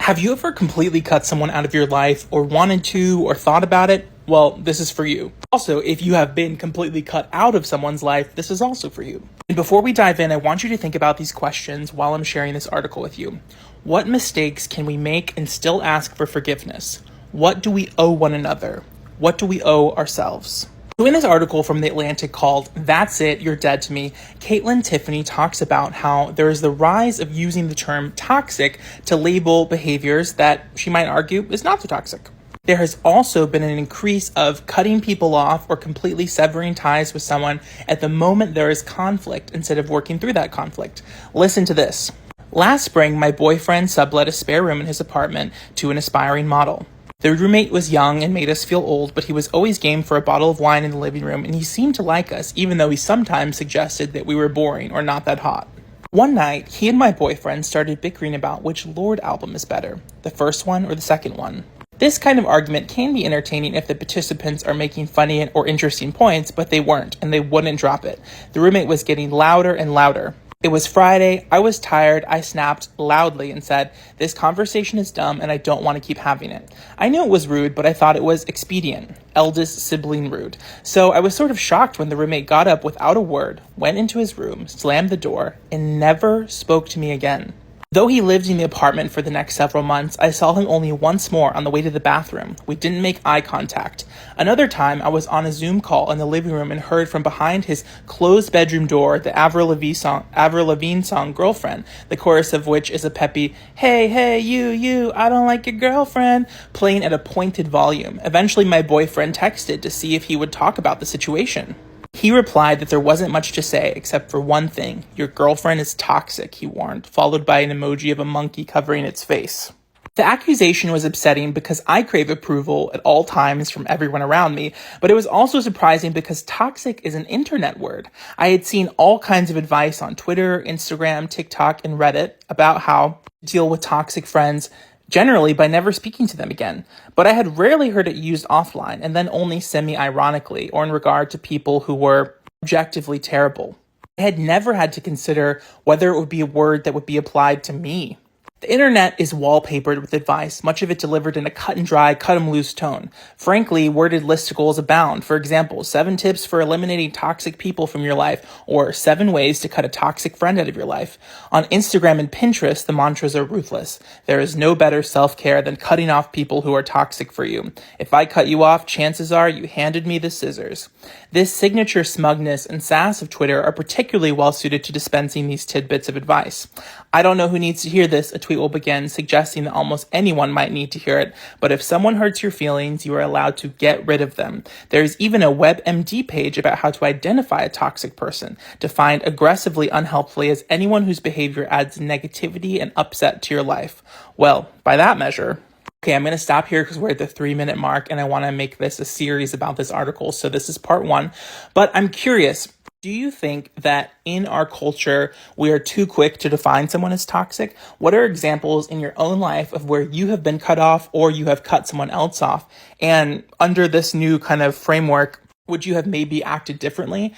Have you ever completely cut someone out of your life or wanted to or thought about it? Well, this is for you. Also, if you have been completely cut out of someone's life, this is also for you. And before we dive in, I want you to think about these questions while I'm sharing this article with you. What mistakes can we make and still ask for forgiveness? What do we owe one another? What do we owe ourselves? So in this article from The Atlantic called That's It, You're Dead to Me, Caitlin Tiffany talks about how there is the rise of using the term toxic to label behaviors that she might argue is not so toxic. There has also been an increase of cutting people off or completely severing ties with someone at the moment there is conflict instead of working through that conflict. Listen to this. Last spring, my boyfriend sublet a spare room in his apartment to an aspiring model. The roommate was young and made us feel old, but he was always game for a bottle of wine in the living room, and he seemed to like us, even though he sometimes suggested that we were boring or not that hot. One night, he and my boyfriend started bickering about which Lorde album is better, the first one or the second one. This kind of argument can be entertaining if the participants are making funny or interesting points, but they weren't, and they wouldn't drop it. The roommate was getting louder and louder. It was Friday, I was tired, I snapped loudly and said, "This conversation is dumb and I don't want to keep having it." I knew it was rude, but I thought it was expedient, eldest sibling rude. So I was sort of shocked when the roommate got up without a word, went into his room, slammed the door, and never spoke to me again. Though he lived in the apartment for the next several months, I saw him only once more on the way to the bathroom. We didn't make eye contact. Another time, I was on a Zoom call in the living room and heard from behind his closed bedroom door the Avril Lavigne song Girlfriend, the chorus of which is a peppy, "Hey, hey, you, I don't like your girlfriend," playing at a pointed volume. Eventually, my boyfriend texted to see if he would talk about the situation. He replied that there wasn't much to say except for one thing. "Your girlfriend is toxic," he warned, followed by an emoji of a monkey covering its face. The accusation was upsetting because I crave approval at all times from everyone around me, but it was also surprising because toxic is an internet word. I had seen all kinds of advice on Twitter, Instagram, TikTok, and Reddit about how to deal with toxic friends, generally by never speaking to them again. But I had rarely heard it used offline, and then only semi-ironically, or in regard to people who were objectively terrible. I had never had to consider whether it would be a word that would be applied to me. The internet is wallpapered with advice, much of it delivered in a cut and dry, cut 'em loose tone. Frankly, worded listicles abound. For example, 7 tips for eliminating toxic people from your life, or 7 ways to cut a toxic friend out of your life. On Instagram and Pinterest, the mantras are ruthless. There is no better self-care than cutting off people who are toxic for you. If I cut you off, chances are you handed me the scissors. This signature smugness and sass of Twitter are particularly well suited to dispensing these tidbits of advice. "I don't know who needs to hear this," a tweet will begin, suggesting that almost anyone might need to hear it, but if someone hurts your feelings, you are allowed to get rid of them. There is even a WebMD page about how to identify a toxic person, defined aggressively unhelpfully as anyone whose behavior adds negativity and upset to your life. Well, by that measure, okay, I'm going to stop here because we're at the 3-minute mark and I want to make this a series about this article. So this is part 1, but I'm curious. Do you think that in our culture, we are too quick to define someone as toxic? What are examples in your own life of where you have been cut off or you have cut someone else off? And under this new kind of framework, would you have maybe acted differently?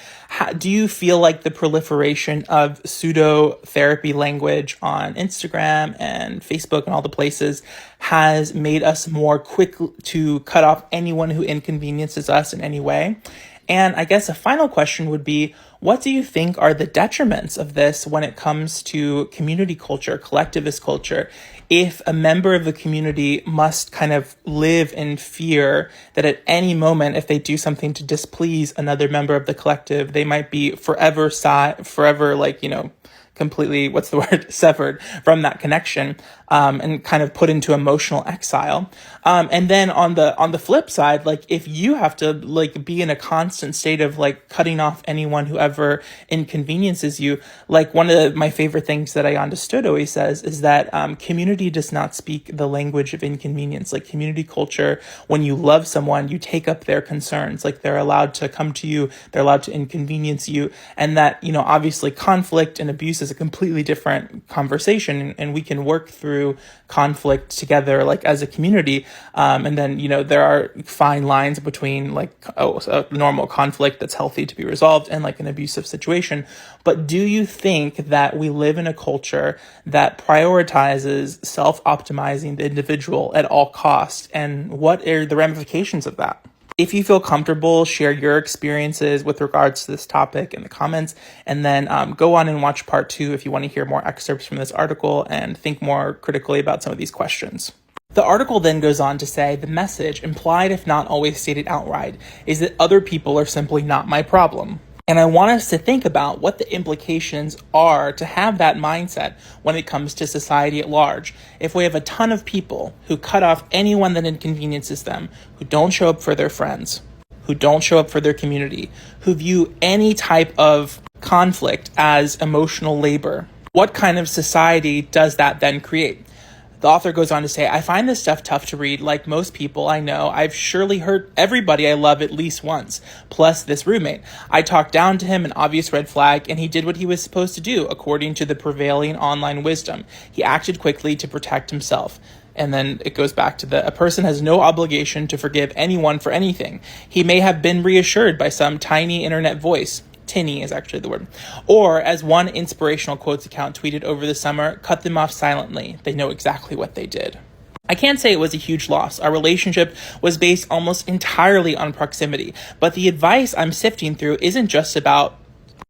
Do you feel like the proliferation of pseudo therapy language on Instagram and Facebook and all the places has made us more quick to cut off anyone who inconveniences us in any way? And I guess a final question would be, what do you think are the detriments of this when it comes to community culture, collectivist culture? If a member of the community must kind of live in fear that at any moment, if they do something to displease another member of the collective, they might be forever completely, severed from that connection, and kind of put into emotional exile. And then on the flip side, like if you have to be in a constant state of cutting off anyone who ever inconveniences you, one of my favorite things that I understood always says is that community does not speak the language of inconvenience. Like community culture, when you love someone, you take up their concerns. Like they're allowed to come to you, they're allowed to inconvenience you, and that obviously conflict and abuse is a completely different conversation, and we can work through conflict together, like as a community. And then, there are fine lines between like a normal conflict that's healthy to be resolved and like an abusive situation. But do you think that we live in a culture that prioritizes self-optimizing the individual at all costs? And what are the ramifications of that? If you feel comfortable, share your experiences with regards to this topic in the comments, and then go on and watch part 2 if you want to hear more excerpts from this article and think more critically about some of these questions. The article then goes on to say, the message, implied if not always stated outright, is that other people are simply not my problem. And I want us to think about what the implications are to have that mindset when it comes to society at large. If we have a ton of people who cut off anyone that inconveniences them, who don't show up for their friends, who don't show up for their community, who view any type of conflict as emotional labor, what kind of society does that then create? The author goes on to say, I find this stuff tough to read. Like most people I know, I've surely hurt everybody I love at least once, plus this roommate. I talked down to him, an obvious red flag, and he did what he was supposed to do, according to the prevailing online wisdom. He acted quickly to protect himself. And then it goes back to a person has no obligation to forgive anyone for anything. He may have been reassured by some tiny internet voice. Tinny is actually the word. Or, as one inspirational quotes account tweeted over the summer, cut them off silently. They know exactly what they did. I can't say it was a huge loss. Our relationship was based almost entirely on proximity. But the advice I'm sifting through isn't just about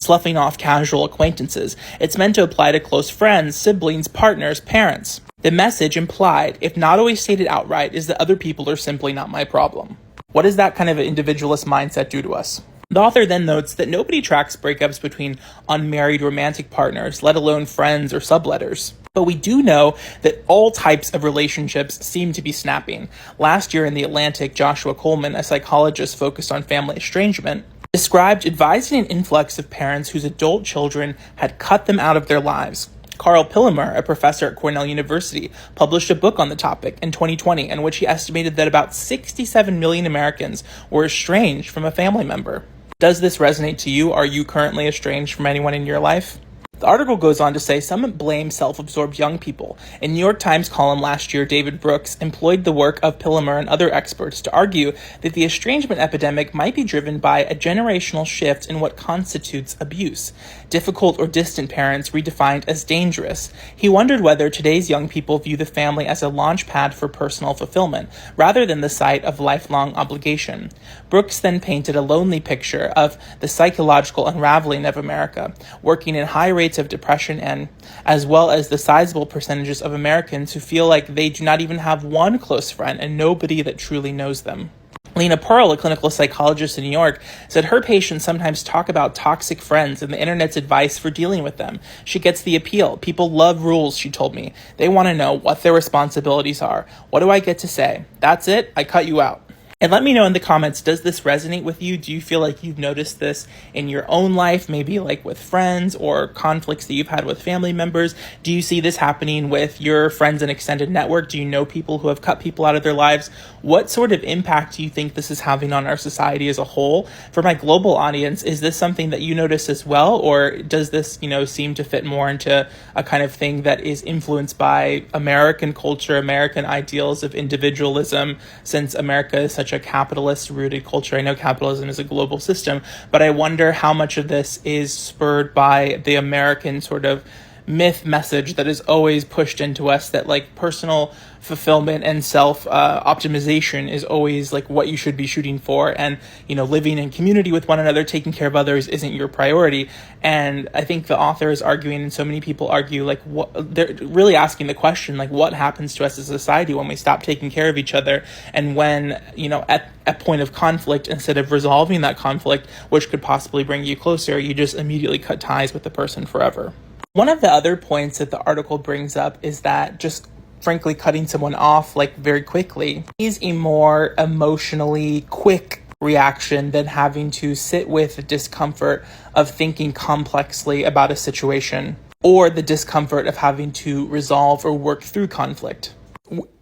sloughing off casual acquaintances. It's meant to apply to close friends, siblings, partners, parents. The message implied, if not always stated outright, is that other people are simply not my problem. What does that kind of individualist mindset do to us? The author then notes that nobody tracks breakups between unmarried romantic partners, let alone friends or subletters. But we do know that all types of relationships seem to be snapping. Last year in The Atlantic, Joshua Coleman, a psychologist focused on family estrangement, described advising an influx of parents whose adult children had cut them out of their lives. Carl Pillemer, a professor at Cornell University, published a book on the topic in 2020 in which he estimated that about 67 million Americans were estranged from a family member. Does this resonate to you? Are you currently estranged from anyone in your life? The article goes on to say some blame self-absorbed young people. In New York Times column last year, David Brooks employed the work of Pillemer and other experts to argue that the estrangement epidemic might be driven by a generational shift in what constitutes abuse. Difficult or distant parents redefined as dangerous. He wondered whether today's young people view the family as a launch pad for personal fulfillment, rather than the site of lifelong obligation. Brooks then painted a lonely picture of the psychological unraveling of America, working in high rates of depression, and as well as the sizable percentages of Americans who feel like they do not even have one close friend and nobody that truly knows them. Lena Pearl, a clinical psychologist in New York, said her patients sometimes talk about toxic friends and the internet's advice for dealing with them. She gets the appeal. People love rules, she told me. They want to know what their responsibilities are. What do I get to say? That's it. I cut you out. And let me know in the comments, does this resonate with you? Do you feel like you've noticed this in your own life, maybe like with friends or conflicts that you've had with family members? Do you see this happening with your friends and extended network? Do you know people who have cut people out of their lives? What sort of impact do you think this is having on our society as a whole? For my global audience, is this something that you notice as well? Or does this, seem to fit more into a kind of thing that is influenced by American culture, American ideals of individualism, since America is such a capitalist-rooted culture? I know capitalism is a global system, but I wonder how much of this is spurred by the American sort of myth message that is always pushed into us, that like personal fulfillment and self-optimization is always like what you should be shooting for, and living in community with one another, taking care of others isn't your priority. And I think the author is arguing, and so many people argue, like what they're really asking the question, like what happens to us as a society when we stop taking care of each other, and when at a point of conflict, instead of resolving that conflict, which could possibly bring you closer, you just immediately cut ties with the person forever. One of the other points that the article brings up is that just frankly cutting someone off like very quickly is a more emotionally quick reaction than having to sit with the discomfort of thinking complexly about a situation or the discomfort of having to resolve or work through conflict.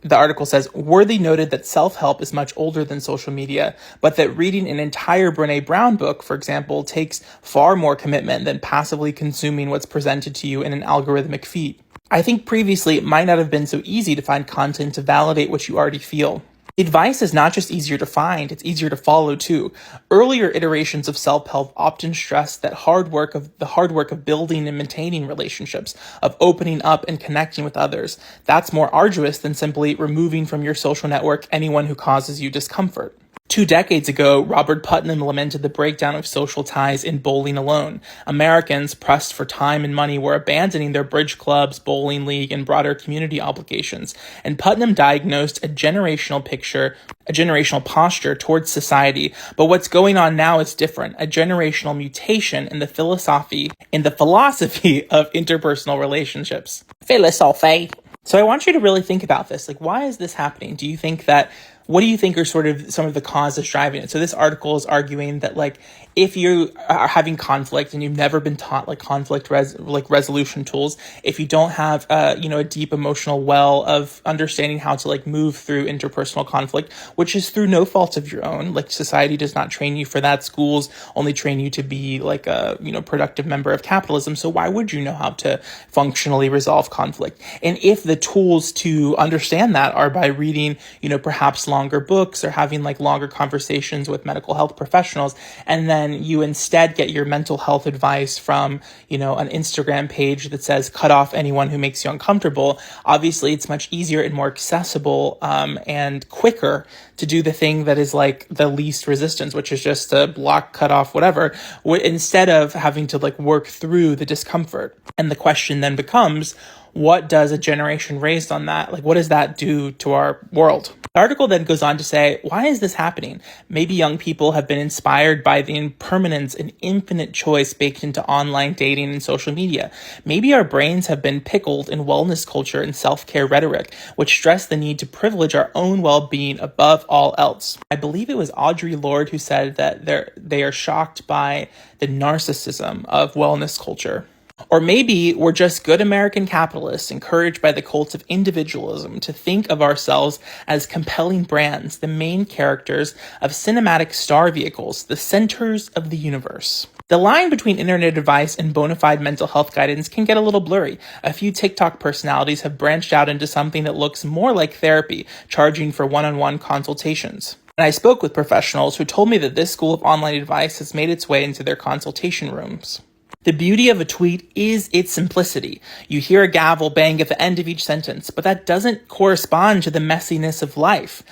the article says, Worthy noted that self-help is much older than social media, but that reading an entire Brene Brown book, for example, takes far more commitment than passively consuming what's presented to you in an algorithmic feed. I think previously it might not have been so easy to find content to validate what you already feel. Advice is not just easier to find, it's easier to follow too. Earlier iterations of self-help often stress that hard work of building and maintaining relationships, of opening up and connecting with others. That's more arduous than simply removing from your social network anyone who causes you discomfort. 2 decades ago, Robert Putnam lamented the breakdown of social ties in Bowling Alone. Americans, pressed for time and money, were abandoning their bridge clubs, bowling league, and broader community obligations. And Putnam diagnosed a generational posture towards society. But what's going on now is different, a generational mutation in the philosophy of interpersonal relationships. Philosophy. So I want you to really think about this. Like, why is this happening? What do you think are sort of some of the causes driving it? So this article is arguing that, like, if you are having conflict and you've never been taught like resolution tools, if you don't have a deep emotional well of understanding how to like move through interpersonal conflict, which is through no fault of your own, like society does not train you for that, schools only train you to be like a productive member of capitalism. So why would you know how to functionally resolve conflict? And if the tools to understand that are by reading perhaps longer books or having like longer conversations with medical health professionals, and then you instead get your mental health advice from, an Instagram page that says cut off anyone who makes you uncomfortable, obviously it's much easier and more accessible and quicker to do the thing that is like the least resistance, which is just to block, cut off, whatever, instead of having to like work through the discomfort. And the question then becomes, what does a generation raised on that, like what does that do to our world? The article then goes on to say, why is this happening? Maybe young people have been inspired by the impermanence and infinite choice baked into online dating and social media. Maybe our brains have been pickled in wellness culture and self-care rhetoric, which stress the need to privilege our own well-being above all else. I believe it was Audre Lorde who said that they are shocked by the narcissism of wellness culture. Or maybe we're just good American capitalists encouraged by the cult of individualism to think of ourselves as compelling brands, the main characters of cinematic star vehicles, the centers of the universe. The line between internet advice and bona fide mental health guidance can get a little blurry. A few TikTok personalities have branched out into something that looks more like therapy, charging for one-on-one consultations. And I spoke with professionals who told me that this school of online advice has made its way into their consultation rooms. The beauty of a tweet is its simplicity. You hear a gavel bang at the end of each sentence, but that doesn't correspond to the messiness of life.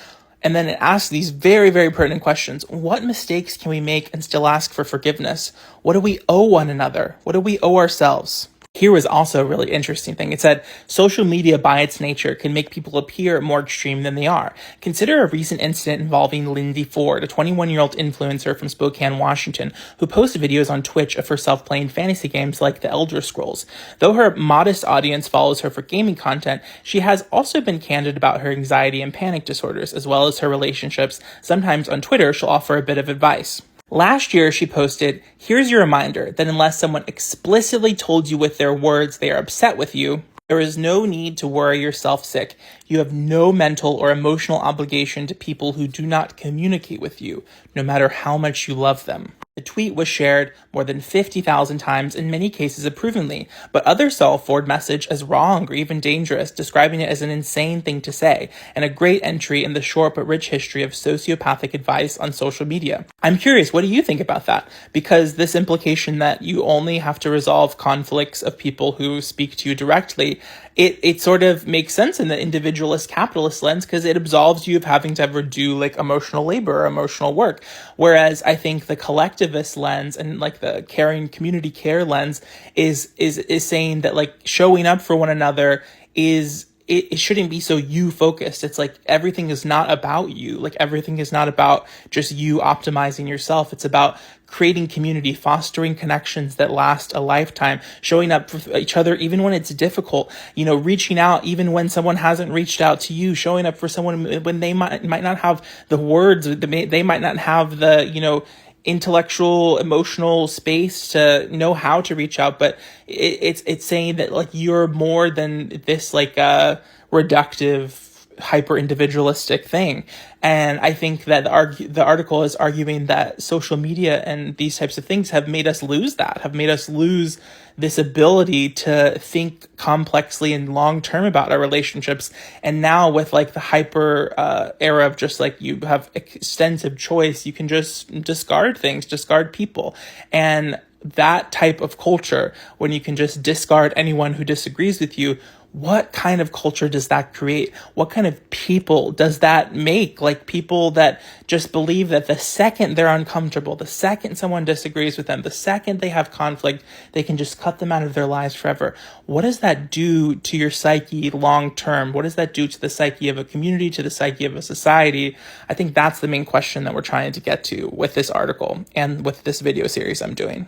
And then it asks these very, very pertinent questions. What mistakes can we make and still ask for forgiveness? What do we owe one another? What do we owe ourselves? Here was also a really interesting thing. It said, social media by its nature can make people appear more extreme than they are. Consider a recent incident involving Lindsay Ford, a 21-year-old influencer from Spokane, Washington, who posted videos on Twitch of herself playing fantasy games like The Elder Scrolls. Though her modest audience follows her for gaming content, she has also been candid about her anxiety and panic disorders, as well as her relationships. Sometimes on Twitter, she'll offer a bit of advice. Last year, she posted, here's your reminder that unless someone explicitly told you with their words they are upset with you, there is no need to worry yourself sick. You have no mental or emotional obligation to people who do not communicate with you, no matter how much you love them. The tweet was shared more than 50,000 times, in many cases approvingly, but others saw Ford's message as wrong or even dangerous, describing it as an insane thing to say, and a great entry in the short but rich history of sociopathic advice on social media. I'm curious, what do you think about that? Because this implication that you only have to resolve conflicts of people who speak to you directly, it sort of makes sense in the individualist capitalist lens because it absolves you of having to ever do like emotional labor or emotional work. Whereas I think the collectivist lens and like the caring community care lens is saying that like showing up for one another it shouldn't be so you focused. It's like everything is not about you. Like everything is not about just you optimizing yourself. It's about creating community, fostering connections that last a lifetime, showing up for each other even when it's difficult, reaching out even when someone hasn't reached out to you, showing up for someone when they might not have the words, they might not have the, intellectual, emotional space to know how to reach out, but it's saying that like you're more than this like reductive hyper individualistic thing. And I think that the article is arguing that social media and these types of things have made us lose have made us lose this ability to think complexly and long term about our relationships. And now with like the hyper era of just like you have extensive choice, you can just discard things, discard people. And that type of culture, when you can just discard anyone who disagrees with you, what kind of culture does that create? What kind of people does that make? Like people that just believe that the second they're uncomfortable, the second someone disagrees with them, the second they have conflict, they can just cut them out of their lives forever. What does that do to your psyche long term? What does that do to the psyche of a community, to the psyche of a society? I think that's the main question that we're trying to get to with this article and with this video series I'm doing.